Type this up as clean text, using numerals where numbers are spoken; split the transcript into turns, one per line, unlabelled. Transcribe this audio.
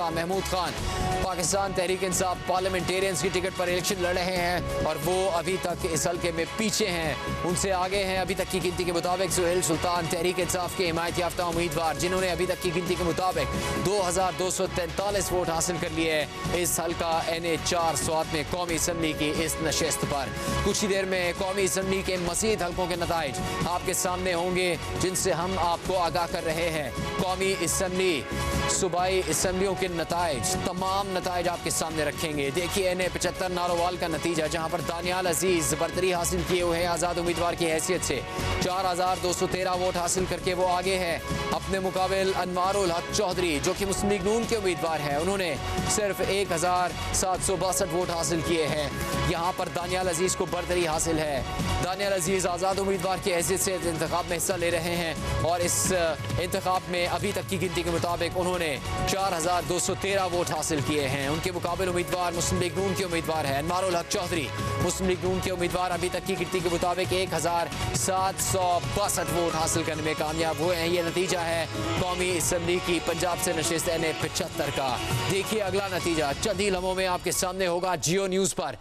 Khan Mahmood Khan Pakistan Tehreek Insaf parliamentarians की ticket पर election लड़ रहे हैं और वो अभी तक इस हल्के में पीछे हैं। उनसे आगे हैं अभी तक की गिनती के मुताबिक सुहेल सुल्तान तहरीक इंसाफ के हिमायत याफ्ता उम्मीदवार, जिन्होंने अभी तक की गिनती के मुताबिक 2243 वोट हासिल कर लिए इस हल्का NA4 स्वात में कौमी असम्बली की इस नशस्त पर। कुछ ही देर में कौमी असम्बली के मज़ीद हल्कों के नताइज आपके सामने होंगे, जिनसे हम आपको आगाह कर रहे हैं। कौमी असम्बली सूबाई असम्बलियों के नताइज, तमाम नताइज आपके सामने रखेंगे। देखिए NA75 नारोवाल का नतीजा, जहां पर दानियाल अजीज बरतरी हासिल किए हुए हैं आज़ाद उम्मीदवार की हैसियत से। 4213 वोट हासिल करके वो आगे हैं। अपने मुकाबिल अनवारुल हक चौधरी, जो कि मुस्लिम लीग नून के उम्मीदवार हैं, उन्होंने सिर्फ 1762 वोट हासिल किए हैं। यहाँ पर दानियाल अजीज को बरतरी हासिल है। दानियाल अजीज आज़ाद उम्मीदवार की हैसियत से इंतखाब में हिस्सा ले रहे हैं और इस इंतखाब में अभी तक की गिनती के मुताबिक उन्होंने 4213 वोट हासिल किए हैं। उनके मुकाबिल उम्मीदवार मुस्लिम लीग नून के उम्मीदवार हैं अनवारुल हक चौधरी। मुस्लिम लीग नून के उम्मीदवार अभी तक की गिनती के मुताबिक 1762 वोट हासिल करने में कामयाब हुए हैं। ये नतीजा है कौमी असम्बली की पंजाब से नशिस्त NA75 का। देखिए अगला नतीजा चंद ही लम्हों में आपके सामने होगा जियो न्यूज़ पर।